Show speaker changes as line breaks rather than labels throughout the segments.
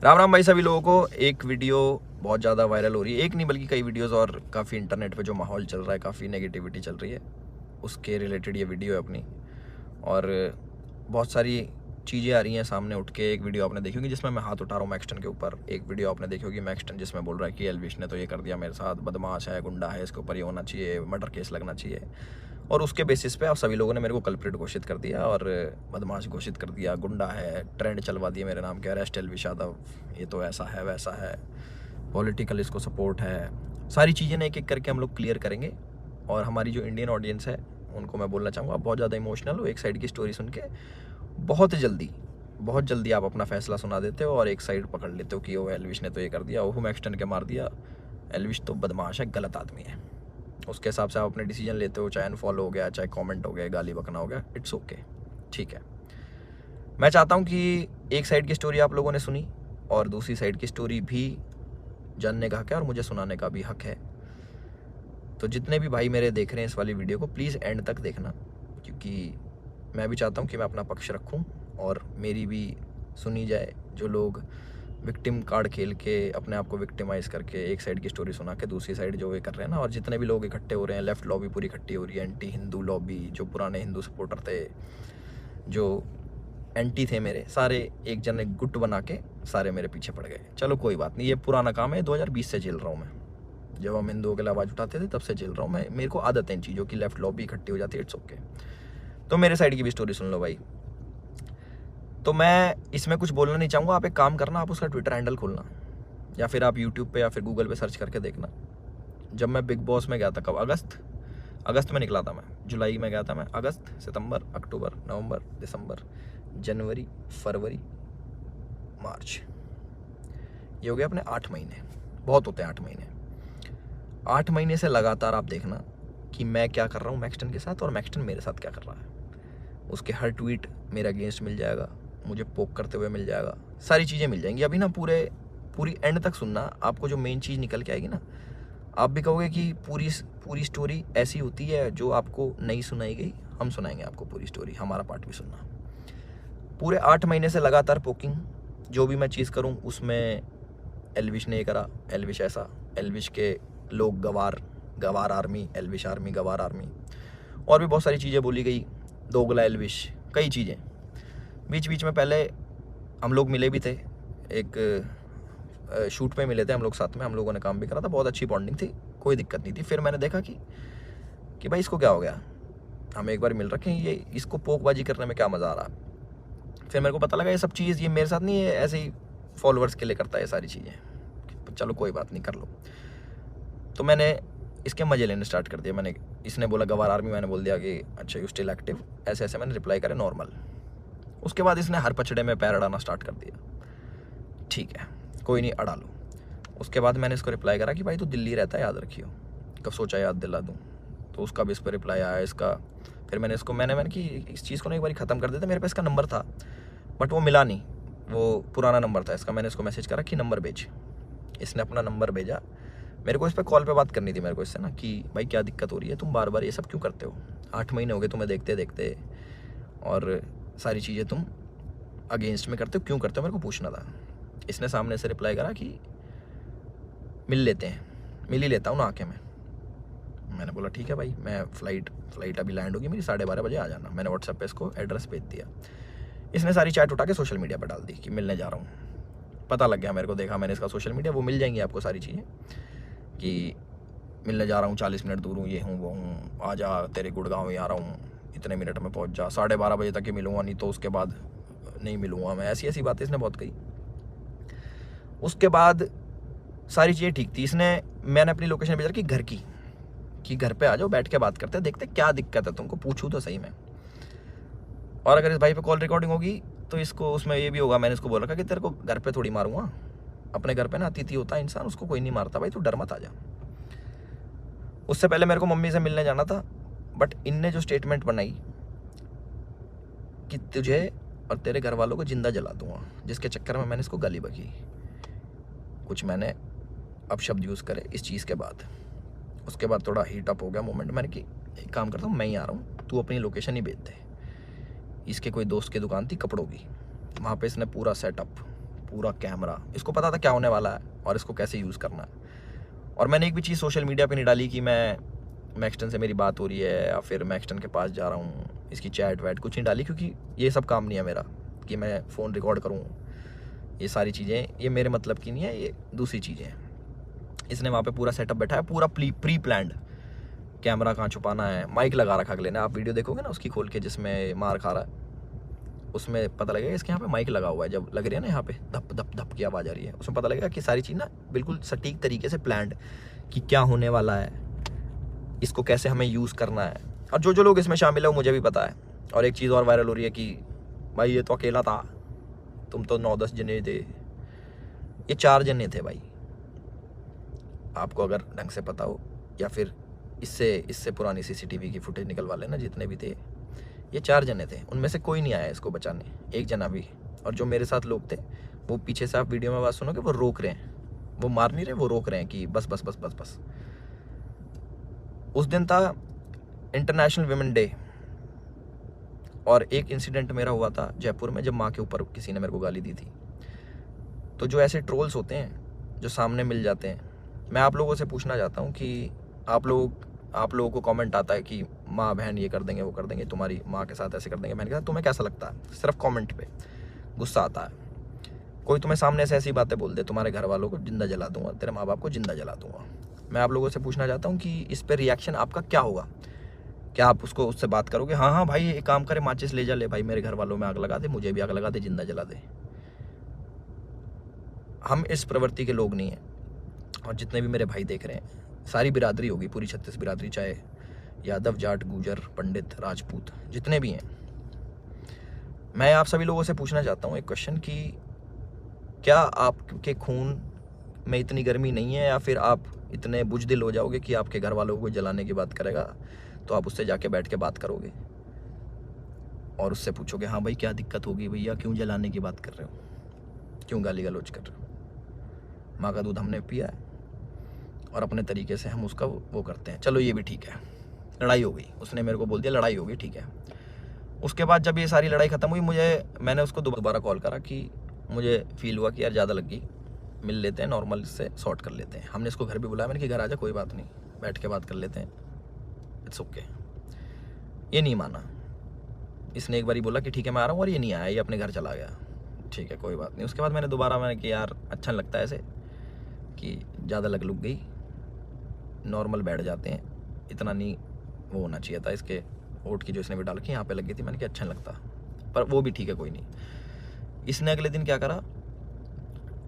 राम राम भाई सभी लोगों को। एक वीडियो बहुत ज़्यादा वायरल हो रही है, एक नहीं बल्कि कई वीडियोस, और काफ़ी इंटरनेट पे जो माहौल चल रहा है, काफ़ी नेगेटिविटी चल रही है, उसके रिलेटेड ये वीडियो है अपनी। और बहुत सारी चीज़ें आ रही हैं सामने उठ के। एक वीडियो आपने देखी होगी जिसमें मैं हाथ उठा रहा हूँ मैक्सटन के ऊपर। एक वीडियो आपने देखी होगी मैक्सटन जिसमें बोल रहा है कि एल्विश ने तो ये कर दिया मेरे साथ, बदमाश है, गुंडा है, इसके ऊपर ये होना चाहिए, मर्डर केस लगना चाहिए। और उसके बेसिस पे आप सभी लोगों ने मेरे को कल्प्रिट घोषित कर दिया और बदमाश घोषित कर दिया, गुंडा है, ट्रेंड चलवा दिया मेरे नाम के, अरेस्ट एल्विश यादव, ये तो ऐसा है वैसा है, पॉलिटिकल इसको सपोर्ट है। सारी चीज़ें ना एक एक करके हम लोग क्लियर करेंगे। और हमारी जो इंडियन ऑडियंस है उनको मैं बोलना चाहूँगा, आप बहुत ज़्यादा इमोशनल हो। एक साइड की स्टोरी सुन के बहुत जल्दी आप अपना फैसला सुना देते हो और एक साइड पकड़ लेते हो कि वो एल्विश ने तो ये कर दिया, वो मैक्सटन के मार दिया, एल्विश तो बदमाश है, गलत आदमी है। उसके हिसाब से आप अपने डिसीजन लेते हो, चाहे अनफॉलो हो गया, चाहे कमेंट हो गया, गाली बकना हो गया, इट्स ओके, ठीक है। मैं चाहता हूँ कि एक साइड की स्टोरी आप लोगों ने सुनी और दूसरी साइड की स्टोरी भी जानने का हक है और मुझे सुनाने का भी हक है। तो जितने भी भाई मेरे देख रहे हैं इस वाली वीडियो को, प्लीज़ एंड तक देखना, क्योंकि मैं भी चाहता हूँ कि मैं अपना पक्ष रखूँ और मेरी भी सुनी जाए। जो लोग विक्टिम कार्ड खेल के अपने आप को विक्टिमाइज़ करके एक साइड की स्टोरी सुना के दूसरी साइड जो ये कर रहे हैं ना, और जितने भी लोग इकट्ठे हो रहे हैं, लेफ्ट लॉबी पूरी इकट्ठी हो रही है, एंटी हिंदू लॉबी, जो पुराने हिंदू सपोर्टर थे, जो एंटी थे मेरे, सारे एक जन एक गुट बना के सारे मेरे पीछे पड़ गए। चलो कोई बात नहीं, ये पुराना काम है, 2020 से झेल रहा हूँ मैं। जब हम हिंदुओं के लिए आवाज़ उठाते थे तब से झेल रहा हूँ मैं। मेरे को आदत है इन चीज़ों की, लेफ्ट लॉबी इकट्ठी हो जाती है, इट्स ओके। तो मेरे साइड की भी स्टोरी सुन लो भाई। तो मैं इसमें कुछ बोलना नहीं चाहूँगा। आप एक काम करना, आप उसका ट्विटर हैंडल खोलना या फिर आप यूट्यूब पे या फिर गूगल पे सर्च करके देखना। जब मैं बिग बॉस में गया था, कब, अगस्त में निकला था मैं, जुलाई में गया था मैं, अगस्त, सितंबर, अक्टूबर, नवंबर, दिसंबर, जनवरी, फरवरी, मार्च, ये हो गया अपने 8 महीने। बहुत होते हैं 8 महीने। 8 महीने से लगातार आप देखना कि मैं क्या कर रहा हूँ मैक्सटन के साथ और मैक्सटन मेरे साथ क्या कर रहा है। उसके हर ट्वीट मेरे अगेंस्ट मिल जाएगा, मुझे पोक करते हुए मिल जाएगा, सारी चीज़ें मिल जाएंगी। अभी ना पूरी एंड तक सुनना, आपको जो मेन चीज़ निकल के आएगी ना, आप भी कहोगे कि पूरी स्टोरी ऐसी होती है जो आपको नहीं सुनाई गई। हम सुनाएंगे आपको पूरी स्टोरी, हमारा पार्ट भी सुनना। पूरे 8 महीने से लगातार पोकिंग, जो भी मैं चीज़ करूँ उसमें एल्विश ने ये करा, एल्विश ऐसा, एल्विश के लोग गवार आर्मी, एल्विश आर्मी, गवार आर्मी, और भी बहुत सारी चीज़ें बोली गई, दोगला एल्विश, कई चीज़ें। बीच बीच में पहले हम लोग मिले भी थे, एक शूट पे मिले थे हम लोग साथ में, हम लोगों ने काम भी करा था, बहुत अच्छी बॉन्डिंग थी, कोई दिक्कत नहीं थी। फिर मैंने देखा कि भाई इसको क्या हो गया, हम एक बार मिल रखे हैं, ये इसको पोकबाजी करने में क्या मज़ा आ रहा। फिर मेरे को पता लगा ये सब चीज़ ये मेरे साथ नहीं है, ऐसे ही फॉलोअर्स के लिए करता है ये सारी चीज़ें। चलो कोई बात नहीं, कर लो। तो मैंने इसके मज़े लेने स्टार्ट कर दिया। इसने बोला गवार आर्मी, मैंने बोल दिया कि अच्छा यू स्टिल एक्टिव, ऐसे ऐसे मैंने रिप्लाई करे नॉर्मल। उसके बाद इसने हर पचड़े में पैर अड़ाना स्टार्ट कर दिया। ठीक है, कोई नहीं, अड़ा लो। उसके बाद मैंने इसको रिप्लाई करा कि भाई तू दिल्ली रहता है, याद रखियो। कब सोचा याद दिला दूँ, तो उसका भी इस पर रिप्लाई आया इसका। फिर मैंने कि इस चीज़ को ना एक बार ख़त्म कर देता। मेरे पास इसका नंबर था बट वो मिला नहीं, वो पुराना नंबर था इसका। मैंने इसको मैसेज करा कि नंबर भेज। इसने अपना नंबर भेजा। मेरे को इस पर कॉल पे बात करनी थी मेरे को इससे ना, कि भाई क्या दिक्कत हो रही है, तुम बार बार ये सब क्यों करते हो, 8 महीने हो गए तुम्हें देखते देखते, और सारी चीज़ें तुम अगेंस्ट में करते हो, क्यों करते हो, मेरे को पूछना था। इसने सामने से रिप्लाई करा कि मिल लेते हैं, मिल ही लेता हूँ ना आके मैं। मैंने बोला ठीक है भाई, मैं फ़्लाइट अभी लैंड होगी मेरी, 12:30 बजे आ जाना। मैंने व्हाट्सएप पे इसको एड्रेस भेज दिया। इसने सारी चैट उठा के सोशल मीडिया पर डाल दी कि मिलने जा रहा हूँ। पता लग गया मेरे को, देखा मैंने इसका सोशल मीडिया, वो मिल जाएंगी आपको सारी चीज़ें कि मिलने जा रहा हूँ, 40 मिनट दूर हूँ, ये हूँ वो हूँ, आ जा, तेरे गुड़गांव ही आ रहा हूँ, इतने मिनट में पहुँच जा, 12:30 बजे तक ही मिलूँगा, नहीं तो उसके बाद नहीं मिलूँगा मैं। ऐसी बातें इसने बहुत कही। उसके बाद सारी चीज़ें ठीक थी। मैंने अपनी लोकेशन भेजा कि घर की, कि घर पे आ जाओ, बैठ के बात करते हैं, देखते क्या दिक्कत है तुमको, पूछूँ तो सही में। और अगर इस भाई पे कॉल रिकॉर्डिंग होगी तो इसको उसमें ये भी होगा, मैंने इसको बोल रखा कि तेरे को घर पे थोड़ी मारूंगा, अपने घर पे ना अतिथि होता है इंसान, उसको कोई नहीं मारता भाई, तू डर मत आ जा। उससे पहले मेरे को मम्मी से मिलने जाना था, बट इनने जो स्टेटमेंट बनाई कि तुझे और तेरे घर वालों को जिंदा जला दूंगा, जिसके चक्कर में मैंने इसको गाली बकी। कुछ मैंने अपशब्द यूज़ करे इस चीज़ के बाद। उसके बाद थोड़ा हीट अप हो गया मोमेंट। मैंने कि एक काम करता हूँ, मैं ही आ रहा हूँ, तू अपनी लोकेशन ही भेज दे। इसके कोई दोस्त की दुकान थी कपड़ों की, वहाँ पे इसने पूरा सेटअप, पूरा कैमरा। इसको पता था क्या होने वाला है और इसको कैसे यूज़ करना है। और मैंने एक भी चीज़ सोशल मीडिया पे नहीं डाली कि मैं मैक्सटन से मेरी बात हो रही है या फिर मैक्सटन के पास जा रहा हूँ, इसकी चैट वैट कुछ नहीं डाली, क्योंकि ये सब काम नहीं है मेरा कि मैं फ़ोन रिकॉर्ड करूँ। ये सारी चीज़ें ये मेरे मतलब की नहीं है, ये दूसरी चीज़ें हैं। इसने वहाँ पे पूरा सेटअप बैठा है, पूरा प्री प्लान्ड, कैमरा कहाँ छुपाना है, माइक लगा रखा अगले ने। आप वीडियो देखोगे ना उसकी खोल के जिसमें मार खा रहा है, उसमें पता लगेगा इसके यहाँ पे माइक लगा हुआ है। जब लग रही है ना यहाँ पे धप धप धप की आवाज़ आ रही है, उसमें पता लगेगा कि सारी चीज़ ना बिल्कुल सटीक तरीके से प्लान्ड, कि क्या होने वाला है, इसको कैसे हमें यूज़ करना है। और जो जो लोग इसमें शामिल है वो मुझे भी पता है। और एक चीज़ और वायरल हो रही है कि भाई ये तो अकेला था, तुम तो 9-10 जने थे। ये 4 जने थे भाई, आपको अगर ढंग से पता हो, या फिर इससे पुरानी सीसीटीवी की फुटेज निकलवा लेना, जितने भी थे ये 4 जने थे। उनमें से कोई नहीं आया इसको बचाने, एक जना भी। और जो मेरे साथ लोग थे वो पीछे से, आप वीडियो में बात सुनोगे, वो रोक रहे हैं, वो मार नहीं रहे, वो रोक रहे हैं कि बस बस बस बस बस। उस दिन था इंटरनेशनल विमेन डे, और एक इंसिडेंट मेरा हुआ था जयपुर में, जब माँ के ऊपर किसी ने मेरे को गाली दी थी। तो जो ऐसे ट्रोल्स होते हैं जो सामने मिल जाते हैं, मैं आप लोगों से पूछना चाहता हूँ कि आप लोगों को कमेंट आता है कि माँ बहन ये कर देंगे, वो कर देंगे, तुम्हारी माँ के साथ ऐसे कर देंगे, बहन के साथ, तुम्हें कैसा लगता है? सिर्फ कमेंट पे गुस्सा आता है। कोई तुम्हें सामने से ऐसी बातें बोल दे, तुम्हारे घर वालों को जिंदा जला दूंगा, तेरे माँ बाप को जिंदा जला दूंगा। मैं आप लोगों से पूछना चाहता हूँ कि इस पर रिएक्शन आपका क्या होगा? क्या आप उससे बात करोगे, हाँ हाँ भाई एक काम करे, माचिस ले जा, ले भाई मेरे घर वालों में आग लगा दे, मुझे भी आग लगा दे, जिंदा जला दे? हम इस प्रवृत्ति के लोग नहीं हैं। और जितने भी मेरे भाई देख रहे हैं, सारी बिरादरी होगी, पूरी 36 बिरादरी, चाहे यादव, जाट, गुजर, पंडित, राजपूत, जितने भी हैं, मैं आप सभी लोगों से पूछना चाहता हूँ एक क्वेश्चन कि क्या आपके खून में इतनी गर्मी नहीं है, या फिर आप इतने बुजदिल हो जाओगे कि आपके घर वालों को जलाने की बात करेगा तो आप उससे जाके बैठ के बात करोगे और उससे पूछोगे, हाँ भाई क्या दिक्कत होगी भैया, क्यों जलाने की बात कर रहे हो, क्यों गाली गलौज कर रहे हो? माँ का दूध हमने पिया है और अपने तरीके से हम उसका वो करते हैं। चलो ये भी ठीक है, लड़ाई हो गई, उसने मेरे को बोल दिया लड़ाई हो गई, ठीक है। उसके बाद जब ये सारी लड़ाई ख़त्म हुई, मैंने उसको दोबारा कॉल करा कि मुझे फील हुआ कि यार ज़्यादा लग गई, मिल लेते हैं, नॉर्मल इससे सॉर्ट कर लेते हैं। हमने इसको घर भी बुलाया, मैंने कि घर आ जा, कोई बात नहीं, बैठ के बात कर लेते हैं, इट्स ओके। ये नहीं माना, इसने एक बारी बोला कि ठीक है मैं आ रहा हूँ, और ये नहीं आया, ये अपने घर चला गया। ठीक है कोई बात नहीं। उसके बाद मैंने कि यार अच्छा नहीं लगता ऐसे कि ज़्यादा लग गई, नॉर्मल बैठ जाते हैं, इतना नहीं वो होना चाहिए था। इसके ओट की जो इसने भी डाल के यहाँ पे लग गई थी, मैंने कि अच्छा नहीं लगता, पर वो भी ठीक है कोई नहीं। इसने अगले दिन क्या करा,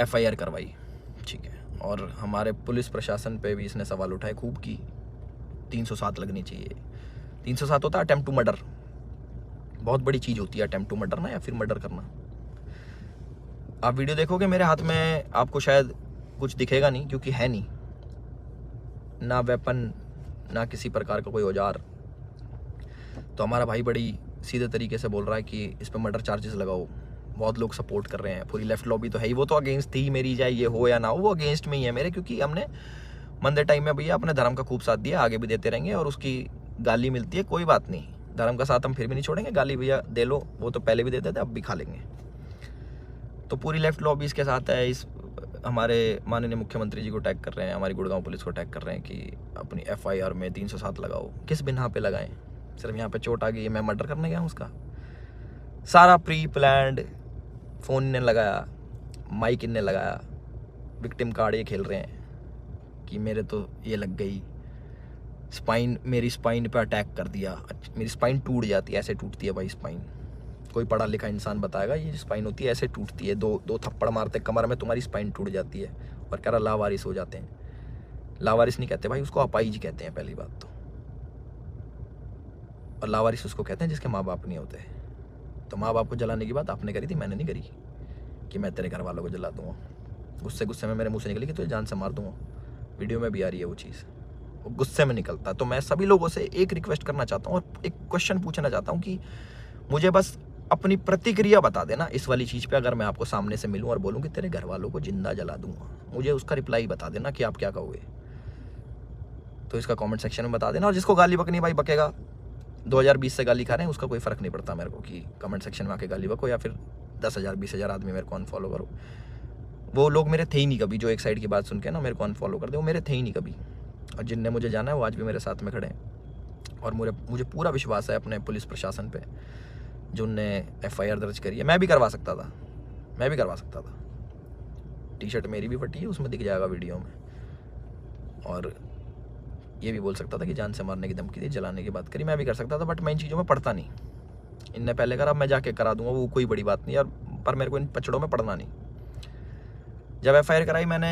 FIR करवाई, ठीक है। और हमारे पुलिस प्रशासन पे भी इसने सवाल उठाए खूब की 307 लगनी चाहिए। 307 होता है अटेम्प्ट टू मर्डर, बहुत बड़ी चीज़ होती है अटेम्प्ट टू मर्डर ना, या फिर मर्डर करना। आप वीडियो देखोगे मेरे हाथ में, आपको शायद कुछ दिखेगा नहीं, क्योंकि है नहीं ना वेपन, ना किसी प्रकार का कोई औजार। तो हमारा भाई बड़ी सीधे तरीके से बोल रहा है कि इस पर मर्डर चार्जेस लगाओ। बहुत लोग सपोर्ट कर रहे हैं, पूरी लेफ्ट लॉबी तो है ही, वो तो अगेंस्ट थी मेरी, चाहे ये हो या ना हो, वो अगेंस्ट में ही है मेरे, क्योंकि हमने मंदे टाइम में भैया अपने धर्म का खूब साथ दिया, आगे भी देते रहेंगे। और उसकी गाली मिलती है, कोई बात नहीं, धर्म का साथ हम फिर भी नहीं छोड़ेंगे, गाली भैया दे लो, वो तो पहले भी देते थे, अब भी खा लेंगे। तो पूरी लेफ्ट लॉबी इसके साथ है। इस हमारे माननीय मुख्यमंत्री जी को टैग कर रहे हैं, हमारी गुड़गांव पुलिस को टैग कर रहे हैं कि अपनी FIR में 307 लगाओ। किस बिना पे लगाएं? सिर्फ यहाँ पे चोट आ गई, मैं मर्डर करने गया हूँ उसका? सारा प्री प्लान्ड, फ़ोन इनने लगाया, माइक इनने लगाया, विक्टिम कार्ड ये खेल रहे हैं कि मेरे तो ये लग गई, स्पाइन, मेरी स्पाइन पे अटैक कर दिया, मेरी स्पाइन टूट जाती है, ऐसे टूटती है भाई स्पाइन, कोई पढ़ा लिखा इंसान बताएगा ये स्पाइन होती है, ऐसे टूटती है, दो थप्पड़ मारते कमर में, तुम्हारी स्पाइन टूट जाती है। और कह रहा लावारिस हो जाते हैं। लावारिस नहीं कहते भाई, उसको अपाहिज कहते हैं पहली बात तो, और लावारिस उसको कहते हैं जिसके माँ बाप नहीं होते। तो माँ बाप को जलाने की बात आपने करी थी, मैंने नहीं करी कि मैं तेरे घर वालों को जला दूंगा। गुस्से में मेरे मुँह से निकली कि तुझे जान से मार दूंगा, वीडियो में भी आ रही है वो चीज़, वो गुस्से में निकलता। तो मैं सभी लोगों से एक रिक्वेस्ट करना चाहता हूँ और एक क्वेश्चन पूछना चाहता हूँ कि मुझे बस अपनी प्रतिक्रिया बता देना इस वाली चीज़ पे। अगर मैं आपको सामने से मिलूं और बोलूं कि तेरे घर वालों को जिंदा जला दूंगा, मुझे उसका रिप्लाई बता देना कि आप क्या कहोगे। तो इसका कमेंट सेक्शन में बता देना। और जिसको गाली बकनी भाई बकेगा, 2020 से गाली खा रहे हैं, उसका कोई फ़र्क नहीं पड़ता मेरे को कि कमेंट सेक्शन में आके गाली बको या फिर 10,000 20,000 आदमी मेरे को अनफॉलो करो। वो लोग मेरे थे ही नहीं कभी, जो एक साइड की बात सुन के ना मेरे को अनफॉलो कर दे, वो मेरे थे ही नहीं कभी। और जिनने मुझे जाना है वो आज भी मेरे साथ में खड़े हैं। और मुझे पूरा विश्वास है अपने पुलिस प्रशासन पे, जो उनने FIR दर्ज करी है। मैं भी करवा सकता था, टी-शर्ट मेरी भी फटी है, उसमें दिख जाएगा वीडियो में। और ये भी बोल सकता था कि जान से मारने की धमकी दी, जलाने की बात करी, मैं भी कर सकता था, बट मैं इन चीज़ों में पढ़ता नहीं। इनने पहले करा, मैं जाके करा दूंगा, वो कोई बड़ी बात नहीं यार, पर मेरे को इन पचड़ों में पढ़ना नहीं। जब FIR कराई मैंने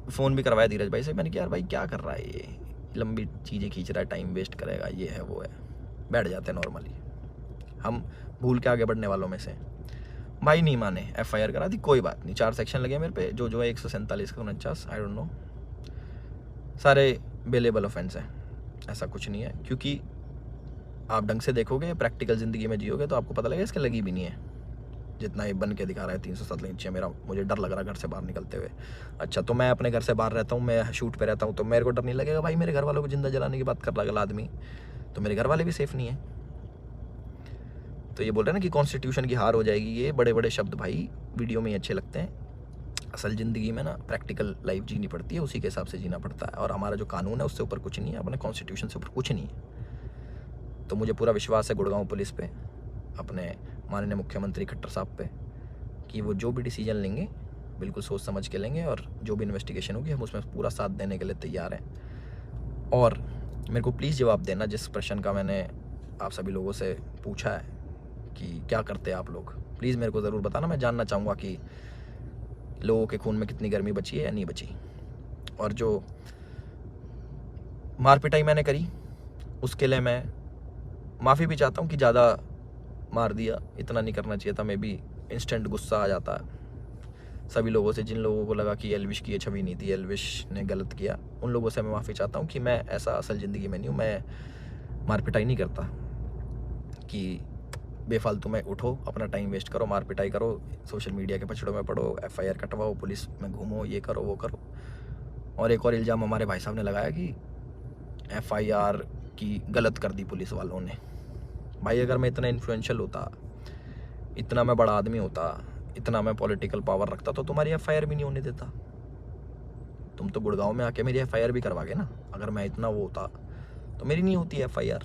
फ़ोन भी करवाया धीरज भाई से, मैंने कहा यार भाई क्या कर रहा है ये, लंबी चीज़ें खींच रहा है, टाइम वेस्ट करेगा, ये है वो है। बैठ जाते हैं नॉर्मली, हम भूल के आगे बढ़ने वालों में से। भाई नहीं माने, FIR करा दी, कोई बात नहीं। 4 सेक्शन लगे मेरे पे, जो है 147 का 49, आई डोंट नो, सारे बेलेबल ऑफेंस हैं, ऐसा कुछ नहीं है। क्योंकि आप ढंग से देखोगे, प्रैक्टिकल ज़िंदगी में जियोगे तो आपको पता लगेगा इसके लगी भी नहीं है, जितना ये बन के दिखा रहा है। 307 इंच है मेरा, मुझे डर लग रहा है घर से बाहर निकलते हुए। अच्छा, तो मैं अपने घर से बाहर रहता हूँ, मैं शूट पे रहता हूँ, तो मेरे को डर नहीं लगेगा भाई मेरे घर वालों को जिंदा जलाने की बात कर रहा है आदमी, तो मेरे घर वाले भी सेफ नहीं है। तो ये बोल रहे हैं ना कि कॉन्स्टिट्यूशन की हार हो जाएगी, ये बड़े बड़े शब्द भाई वीडियो में ही अच्छे लगते हैं। असल ज़िंदगी में ना प्रैक्टिकल लाइफ जीनी पड़ती है, उसी के हिसाब से जीना पड़ता है। और हमारा जो कानून है उससे ऊपर कुछ नहीं है, अपने कॉन्स्टिट्यूशन से ऊपर कुछ नहीं है। तो मुझे पूरा विश्वास है गुड़गांव पुलिस पे, अपने माननीय मुख्यमंत्री खट्टर साहब पे, कि वो जो भी डिसीजन लेंगे बिल्कुल सोच समझ के लेंगे, और जो भी इन्वेस्टिगेशन होगी हम उसमें पूरा साथ देने के लिए तैयार हैं। और मेरे को प्लीज़ जवाब देना जिस प्रश्न का मैंने आप सभी लोगों से पूछा है कि क्या करते हैं आप लोग, प्लीज़ मेरे को ज़रूर बताना। मैं जानना चाहूँगा कि लोगों के खून में कितनी गर्मी बची है या नहीं बची। और जो मार पिटाई मैंने करी उसके लिए मैं माफ़ी भी चाहता हूँ कि ज़्यादा मार दिया, इतना नहीं करना चाहिए था। मैं भी इंस्टेंट गुस्सा आ जाता है सभी लोगों से, जिन लोगों को लगा कि एल्विश की ये छवि नहीं थी, एल्विश ने गलत किया, उन लोगों से मैं माफ़ी चाहता हूँ कि मैं ऐसा असल ज़िंदगी में नहीं हूँ। मैं मार पिटाई नहीं करता कि बेफालतू में उठो, अपना टाइम वेस्ट करो, मार पिटाई करो, सोशल मीडिया के पछड़ों में पड़ो, FIR कटवाओ, पुलिस में घूमो, ये करो वो करो। और एक और इल्ज़ाम हमारे भाई साहब ने लगाया कि FIR की गलत कर दी पुलिस वालों ने। भाई अगर मैं इतना इन्फ्लुएंशियल होता, इतना मैं बड़ा आदमी होता, इतना मैं पॉलिटिकल पावर रखता, तो तुम्हारी FIR भी नहीं होने देता। तुम तो गुड़गांव में आके मेरी FIR भी करवा गए ना। अगर मैं इतना वो होता तो मेरी नहीं होती FIR,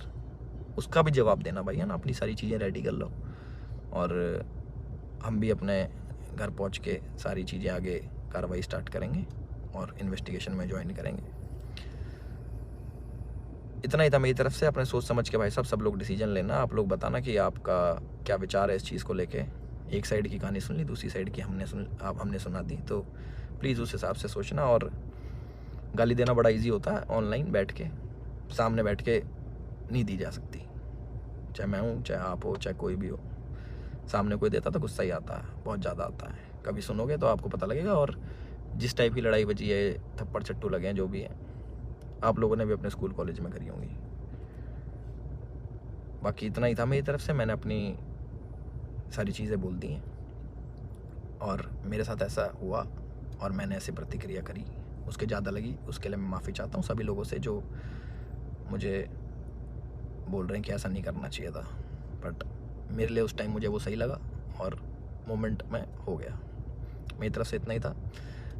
उसका भी जवाब देना भाई, है ना। अपनी सारी चीज़ें रेडी कर लो, और हम भी अपने घर पहुंच के सारी चीज़ें आगे कार्रवाई स्टार्ट करेंगे और इन्वेस्टिगेशन में ज्वाइन करेंगे। इतना ही था मेरी तरफ से। अपने सोच समझ के भाई साहब सब लोग डिसीजन लेना। आप लोग बताना कि आपका क्या विचार है इस चीज़ को लेके। एक साइड की कहानी सुन ली, दूसरी साइड की हमने सुना दी, तो प्लीज़ उस हिसाब से सोचना। और गाली देना बड़ा इजी होता है, ऑनलाइन बैठ के, सामने बैठ के नहीं दी जा सकती। चाहे मैं हूँ, चाहे आप हो, चाहे कोई भी हो, सामने कोई देता तो गुस्सा ही आता है, बहुत ज़्यादा आता है। कभी सुनोगे तो आपको पता लगेगा। और जिस टाइप की लड़ाई बची है, थप्पड़ चट्टू लगे हैं, जो भी है, आप लोगों ने भी अपने स्कूल कॉलेज में करी होंगी। बाकी इतना ही था मेरी तरफ से। मैंने अपनी सारी चीज़ें बोल दी हैं, और मेरे साथ ऐसा हुआ और मैंने ऐसी प्रतिक्रिया करी, उसके ज़्यादा लगी, उसके लिए मैं माफ़ी चाहता हूँ सभी लोगों से जो मुझे बोल रहे हैं कि ऐसा नहीं करना चाहिए था। बट मेरे लिए उस टाइम मुझे वो सही लगा और मोमेंट में हो गया। मेरी तरफ से इतना ही था।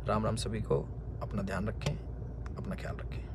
राम राम सभी को। अपना ध्यान रखें, अपना ख्याल रखें।